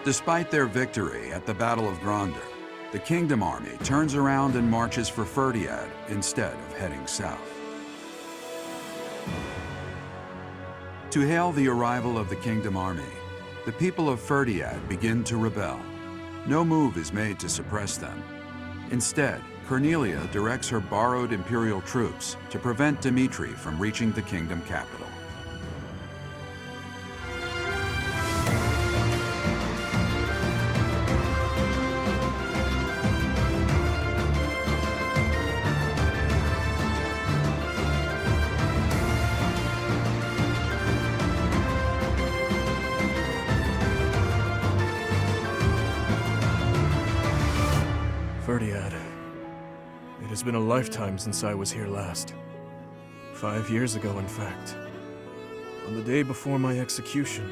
Despite their victory at the Battle of Gronder, the Kingdom Army turns around and marches for Ferdiad instead of heading south. To hail the arrival of the Kingdom Army, the people of Ferdiad begin to rebel. No move is made to suppress them. Instead, Cornelia directs her borrowed Imperial troops to prevent Dimitri from reaching the kingdom capital. Ferdiad. It has been a lifetime since I was here last. 5 years ago, in fact. On the day before my execution,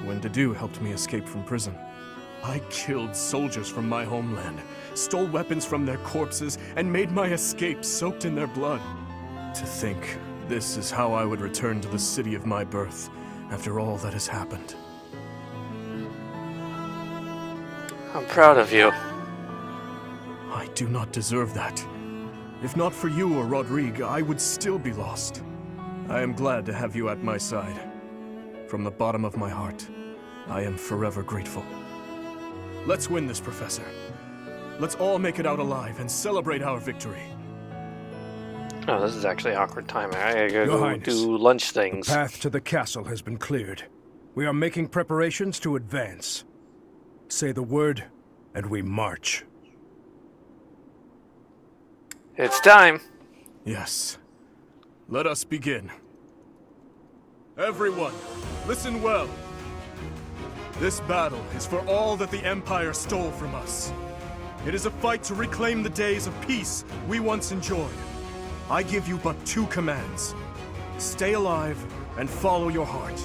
when Dedu helped me escape from prison. I killed soldiers from my homeland, stole weapons from their corpses, and made my escape soaked in their blood. To think, this is how I would return to the city of my birth, after all that has happened. I'm proud of you. I do not deserve that. If not for you or Rodrigue, I would still be lost. I am glad to have you at my side. From the bottom of my heart, I am forever grateful. Let's win this, Professor. Let's all make it out alive and celebrate our victory. Oh, this is actually awkward timing. I gotta Your go Highness, do lunch things. The path to the castle has been cleared. We are making preparations to advance. Say the word, and we march. It's time. Yes. Let us begin. Everyone, listen well. This battle is for all that the Empire stole from us. It is a fight to reclaim the days of peace we once enjoyed. I give you but 2 commands. Stay alive and follow your heart.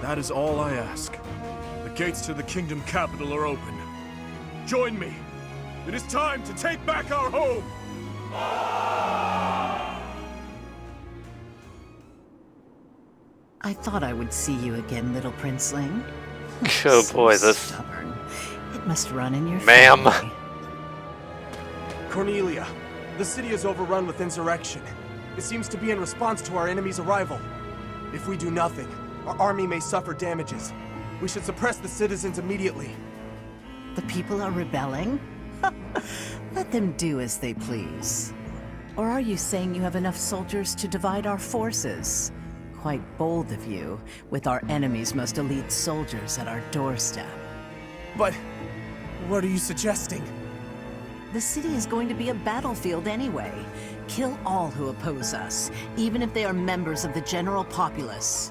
That is all I ask. The gates to the kingdom capital are open. Join me. It is time to take back our home. I thought I would see you again, little princeling. Oh So boy, this... stubborn. It must run in your Ma'am. family. Cornelia, the city is overrun with insurrection. It seems to be in response to our enemy's arrival. If we do nothing, our army may suffer damages. We should suppress the citizens immediately. The people are rebelling? Let them do as they please. Or are you saying you have enough soldiers to divide our forces? Quite bold of you, with our enemy's most elite soldiers at our doorstep. But what are you suggesting? The city is going to be a battlefield anyway. Kill all who oppose us, even if they are members of the general populace.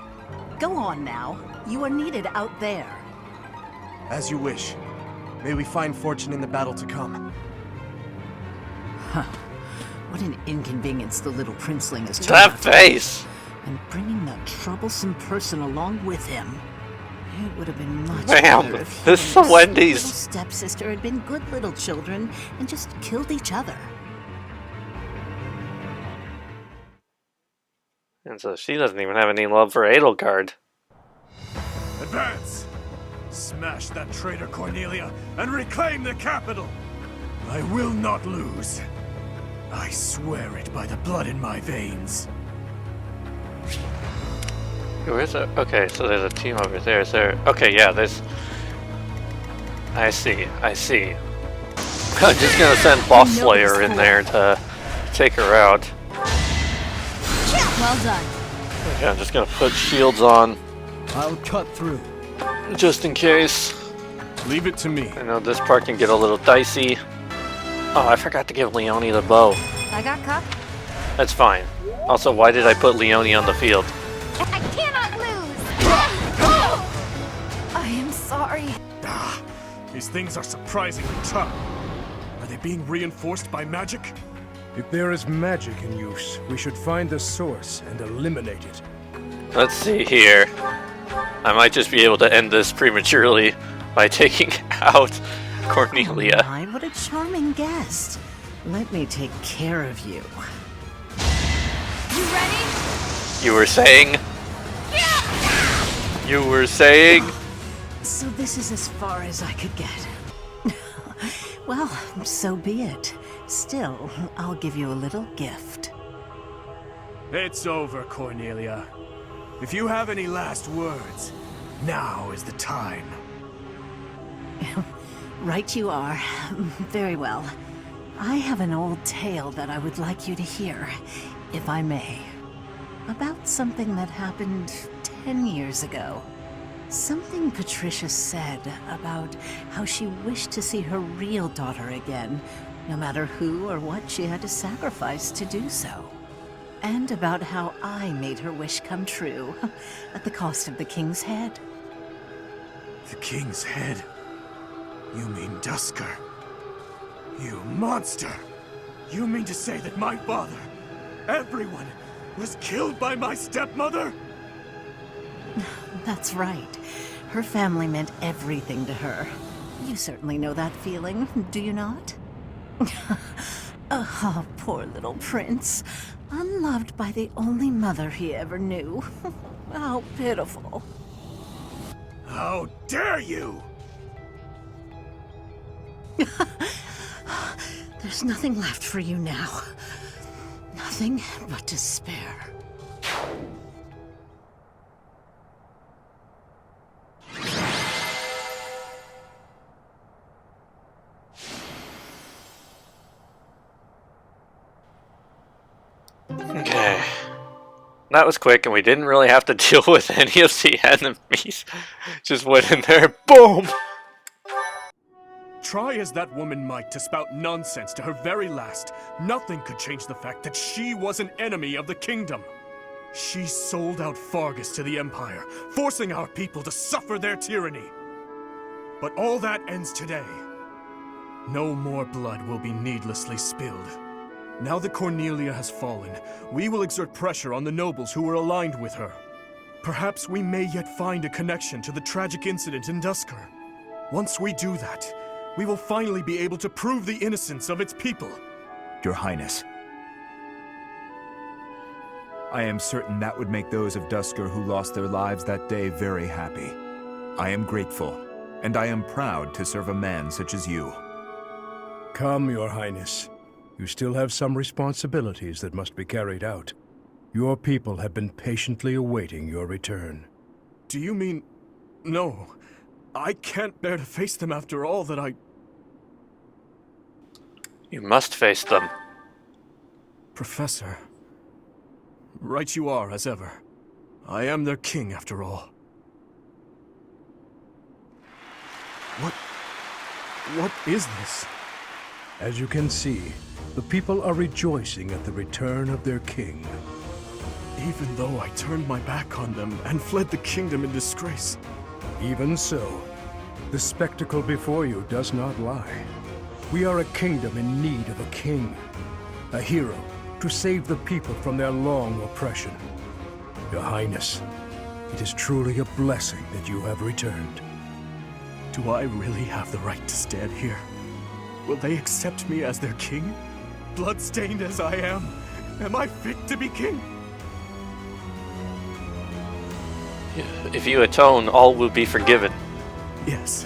Go on now. You are needed out there. As you wish. May we find fortune in the battle to come. What an inconvenience the little princeling has turned That out. face! And bringing that troublesome person along with him. It would have been much Ma'am, better if this he is and his Wendy's. little stepsister had been good little children and just killed each other. And so she doesn't even have any love for Edelgard. Advance! Smash that traitor Cornelia and reclaim the capital! I will not lose. I swear it by the blood in my veins. Where's the... Okay, so there's a team over there. Is there... Okay, yeah, there's... I see. I'm just gonna send Boss Slayer in there to take her out. Well done. Okay, I'm just gonna put shields on, I'll cut through. just in case. Leave it to me. I know this part can get a little dicey. Oh, I forgot to give Leonie the bow. I got caught. That's fine. Also, why did I put Leonie on the field? I cannot lose. I am sorry. Ah, these things are surprisingly tough. Are they being reinforced by magic? If there is magic in use, we should find the source and eliminate it. Let's see here. I might just be able to end this prematurely by taking out Cornelia. Oh my, what a charming guest. Let me take care of you. You ready? You were saying? You were saying? So this is as far as I could get. Well, so be it. Still, I'll give you a little gift. It's over, Cornelia. If you have any last words, now is the time. Right you are. Very well. I have an old tale that I would like you to hear, if I may. About something that happened 10 years ago. Something Patricia said about how she wished to see her real daughter again, no matter who or what she had to sacrifice to do so. And about how I made her wish come true, at the cost of the king's head. The king's head? You mean Dusker? You monster! You mean to say that my father, everyone, was killed by my stepmother? That's right. Her family meant everything to her. You certainly know that feeling, do you not? Oh, poor little prince. Unloved by the only mother he ever knew. How pitiful. How dare you! There's nothing left for you now. Nothing but despair. Okay. That was quick, and we didn't really have to deal with any of the enemies. Just went in there, boom! Try as that woman might to spout nonsense to her very last, nothing could change the fact that she was an enemy of the kingdom. She sold out Fargus to the Empire, forcing our people to suffer their tyranny. But all that ends today. No more blood will be needlessly spilled. Now that Cornelia has fallen, we will exert pressure on the nobles who were aligned with her. Perhaps we may yet find a connection to the tragic incident in Dusker. Once we do that, we will finally be able to prove the innocence of its people. Your Highness, I am certain that would make those of Dusker who lost their lives that day very happy. I am grateful, and I am proud to serve a man such as you. Come, Your Highness. You still have some responsibilities that must be carried out. Your people have been patiently awaiting your return. Do you mean... No. I can't bear to face them after all that I... You must face them. Professor. Right you are, as ever. I am their king, after all. What is this? As you can see, the people are rejoicing at the return of their king. Even though I turned my back on them and fled the kingdom in disgrace. Even so, the spectacle before you does not lie. We are a kingdom in need of a king, a hero to save the people from their long oppression. Your Highness, it is truly a blessing that you have returned. Do I really have the right to stand here? Will they accept me as their king? Bloodstained as I am I fit to be king? If you atone, all will be forgiven. Yes,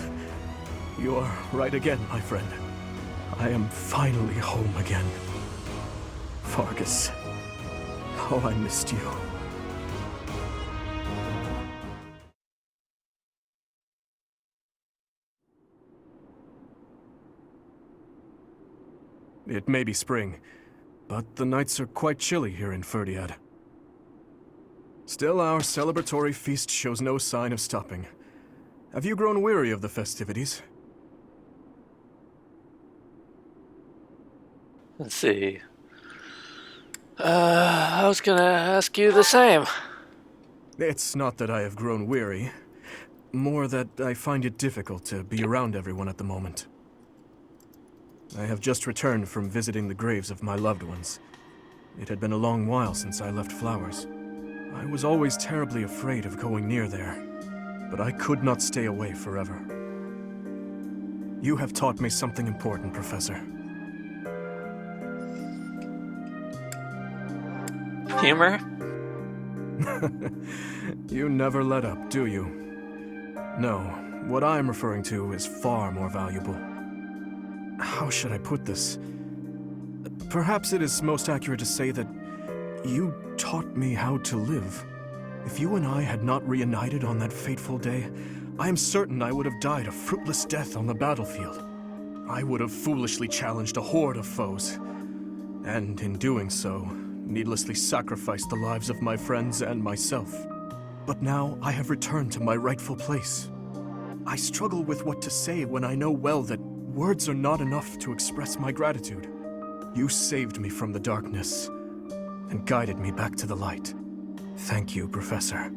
you are right again, my friend. I am finally home again. Fargus, how I missed you. It may be spring, but the nights are quite chilly here in Ferdiad. Still, our celebratory feast shows no sign of stopping. Have you grown weary of the festivities? Let's see. I was gonna ask you the same. It's not that I have grown weary. More that I find it difficult to be around everyone at the moment. I have just returned from visiting the graves of my loved ones. It had been a long while since I left Flowers. I was always terribly afraid of going near there, but I could not stay away forever. You have taught me something important, Professor. Humor? You never let up, do you? No, what I'm referring to is far more valuable. How should I put this? Perhaps it is most accurate to say that you taught me how to live. If you and I had not reunited on that fateful day, I am certain I would have died a fruitless death on the battlefield. I would have foolishly challenged a horde of foes, and in doing so, needlessly sacrificed the lives of my friends and myself. But now I have returned to my rightful place. I struggle with what to say when I know well that words are not enough to express my gratitude. You saved me from the darkness and guided me back to the light. Thank you, Professor.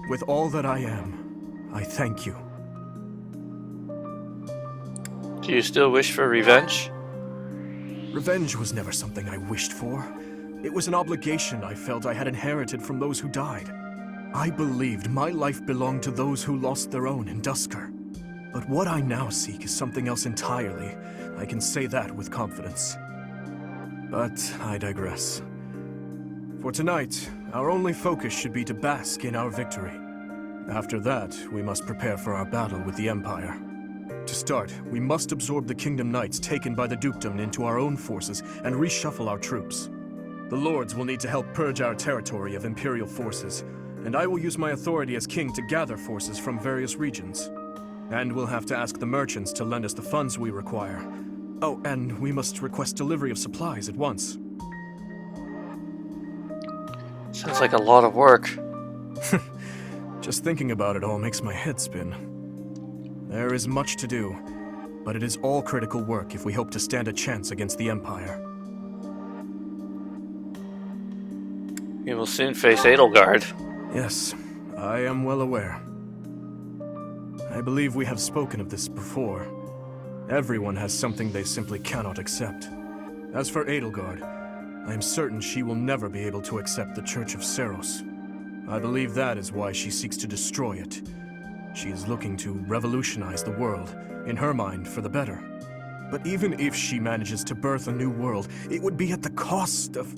With all that I am, I thank you. Do you still wish for revenge? Revenge was never something I wished for. It was an obligation I felt I had inherited from those who died. I believed my life belonged to those who lost their own in Duscur. But what I now seek is something else entirely. I can say that with confidence. But I digress. For tonight, our only focus should be to bask in our victory. After that, we must prepare for our battle with the Empire. To start, we must absorb the Kingdom Knights taken by the Dukedom into our own forces and reshuffle our troops. The Lords will need to help purge our territory of Imperial forces, and I will use my authority as king to gather forces from various regions. And we'll have to ask the merchants to lend us the funds we require. Oh, and we must request delivery of supplies at once. Sounds like a lot of work. Just thinking about it all makes my head spin. There is much to do, but it is all critical work if we hope to stand a chance against the Empire. You will soon face Edelgard. Yes, I am well aware. I believe we have spoken of this before. Everyone has something they simply cannot accept. As for Edelgard, I am certain she will never be able to accept the Church of Seros. I believe that is why she seeks to destroy it. She is looking to revolutionize the world, in her mind, for the better. But even if she manages to birth a new world, it would be at the cost of...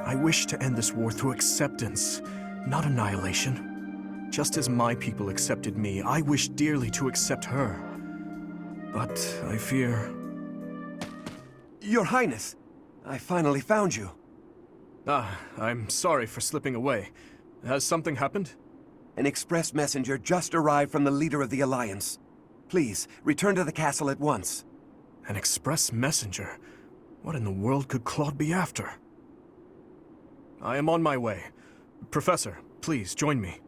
I wish to end this war through acceptance, not annihilation. Just as my people accepted me, I wish dearly to accept her. But I fear... Your Highness, I finally found you. I'm sorry for slipping away. Has something happened? An express messenger just arrived from the leader of the Alliance. Please, return to the castle at once. An express messenger? What in the world could Claude be after? I am on my way. Professor, please join me.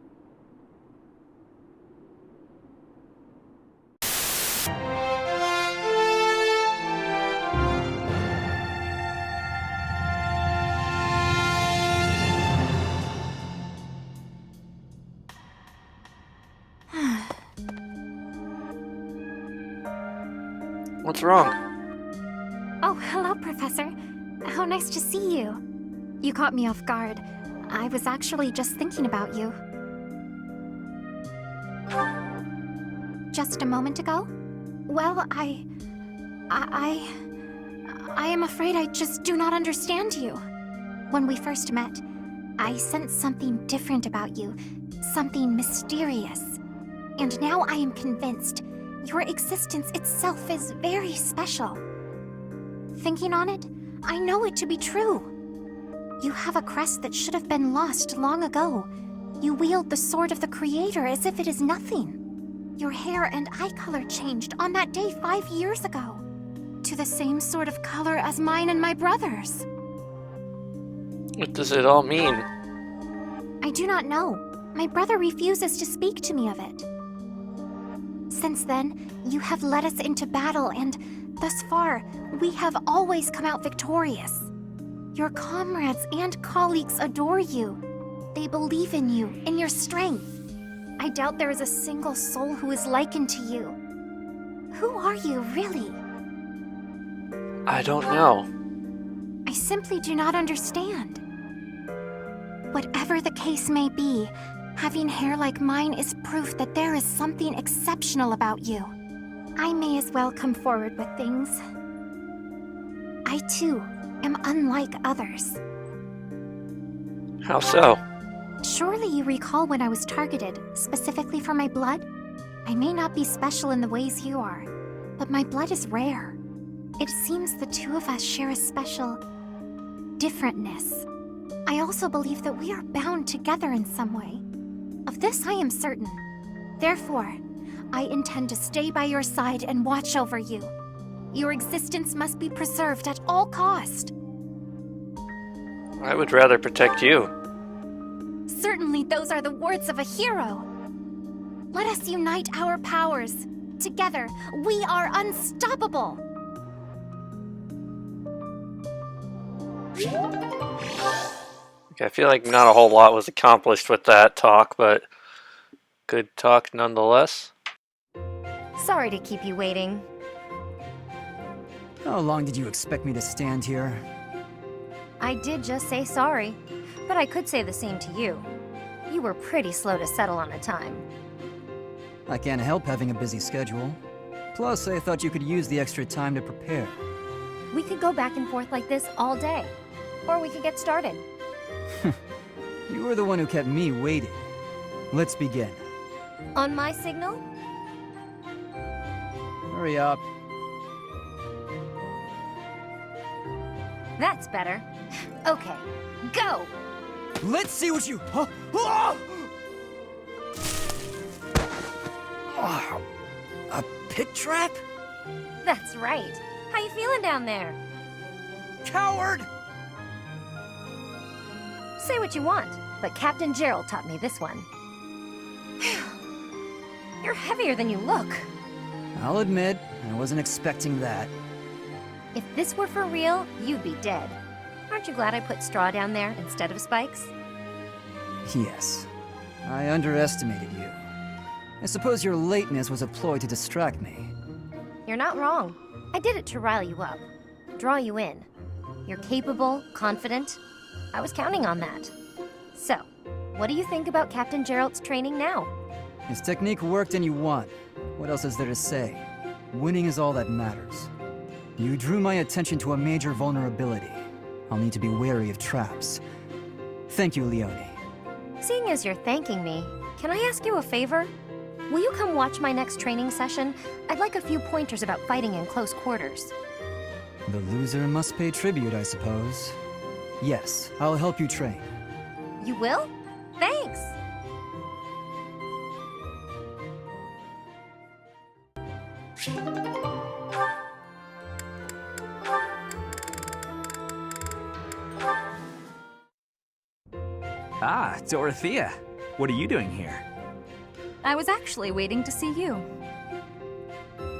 What's wrong? Oh, hello, Professor. How nice to see you. You caught me off guard. I was actually just thinking about you. Just a moment ago? Well, I am afraid I just do not understand you. When we first met, I sensed something different about you, something mysterious. And now I am convinced your existence itself is very special. Thinking on it, I know it to be true. You have a crest that should have been lost long ago. You wield the sword of the Creator as if it is nothing. Your hair and eye color changed on that day 5 years ago, to the same sort of color as mine and my brother's. What does it all mean? I do not know. My brother refuses to speak to me of it. Since then, you have led us into battle, and thus far, we have always come out victorious. Your comrades and colleagues adore you. They believe in you, in your strength. I doubt there is a single soul who is likened to you. Who are you, really? I don't know. I simply do not understand. Whatever the case may be, having hair like mine is proof that there is something exceptional about you. I may as well come forward with things. I, too, am unlike others. How so? Surely you recall when I was targeted, specifically for my blood? I may not be special in the ways you are, but my blood is rare. It seems the two of us share a special differentness. I also believe that we are bound together in some way. Of this I am certain. Therefore, I intend to stay by your side and watch over you. Your existence must be preserved at all cost. I would rather protect you. Certainly those are the words of a hero. Let us unite our powers. Together, we are unstoppable. Okay, I feel like not a whole lot was accomplished with that talk, but good talk nonetheless. Sorry to keep you waiting. How long did you expect me to stand here? I did just say sorry, but I could say the same to you. You were pretty slow to settle on a time. I can't help having a busy schedule. Plus, I thought you could use the extra time to prepare. We could go back and forth like this all day. Or we could get started. You were the one who kept me waiting. Let's begin. On my signal? Hurry up. That's better. Okay, go! Let's see what you... Huh? Ah! Oh, a pit trap? That's right. How you feeling down there? Coward! Say what you want, but Captain Gerald taught me this one. You're heavier than you look. I'll admit, I wasn't expecting that. If this were for real, you'd be dead. Aren't you glad I put straw down there instead of spikes? Yes, I underestimated you. I suppose your lateness was a ploy to distract me. You're not wrong. I did it to rile you up, draw you in. You're capable, confident. I was counting on that. So, what do you think about Captain Gerald's training now? His technique worked and you won. What else is there to say? Winning is all that matters. You drew my attention to a major vulnerability. I'll need to be wary of traps. Thank you, Leone. Seeing as you're thanking me, can I ask you a favor? Will you come watch my next training session? I'd like a few pointers about fighting in close quarters. The loser must pay tribute, I suppose. Yes, I'll help you train. You will? Thanks! Ah, Dorothea. What are you doing here? I was actually waiting to see you.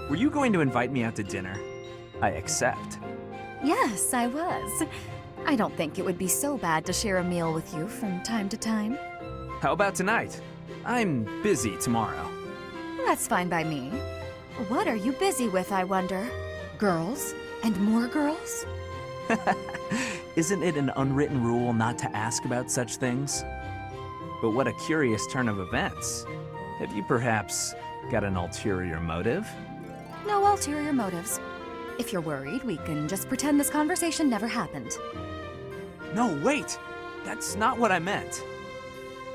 Were you going to invite me out to dinner? I accept. Yes, I was. I don't think it would be so bad to share a meal with you from time to time. How about tonight? I'm busy tomorrow. That's fine by me. What are you busy with, I wonder? Girls? And more girls? Isn't it an unwritten rule not to ask about such things? But what a curious turn of events. Have you perhaps got an ulterior motive? No ulterior motives. If you're worried, we can just pretend this conversation never happened. No, wait! That's not what I meant.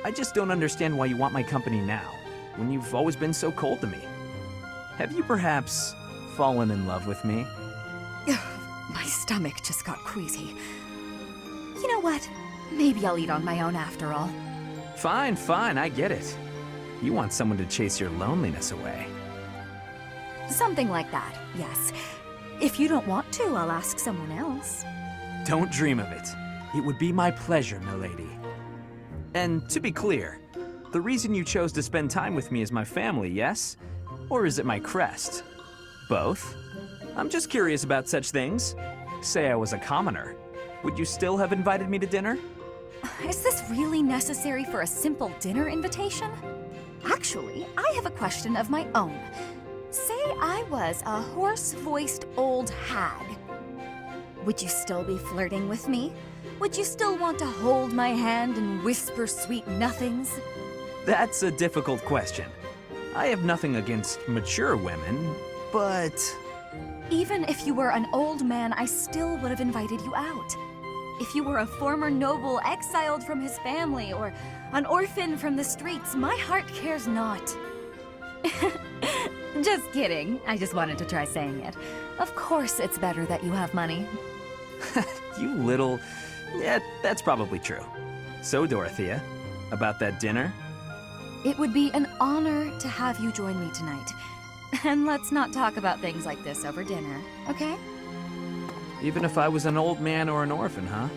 I just don't understand why you want my company now, when you've always been so cold to me. Have you perhaps fallen in love with me? My stomach just got queasy. You know what? Maybe I'll eat on my own after all. Fine, fine, I get it. You want someone to chase your loneliness away. Something like that, yes. If you don't want to, I'll ask someone else. Don't dream of it. It would be my pleasure, milady. And to be clear, the reason you chose to spend time with me is my family, yes? Or is it my crest? Both? I'm just curious about such things. Say I was a commoner. Would you still have invited me to dinner? Is this really necessary for a simple dinner invitation? Actually, I have a question of my own. Say I was a hoarse-voiced old hag. Would you still be flirting with me? Would you still want to hold my hand and whisper sweet nothings? That's a difficult question. I have nothing against mature women, but... Even if you were an old man, I still would have invited you out. If you were a former noble exiled from his family, or An orphan from the streets, my heart cares not. Just kidding. I just wanted to try saying it. Of course it's better that you have money. You little... Yeah, that's probably true. So, Dorothea, about that dinner? It would be an honor to have you join me tonight. And let's not talk about things like this over dinner, okay? Even if I was an old man or an orphan, huh?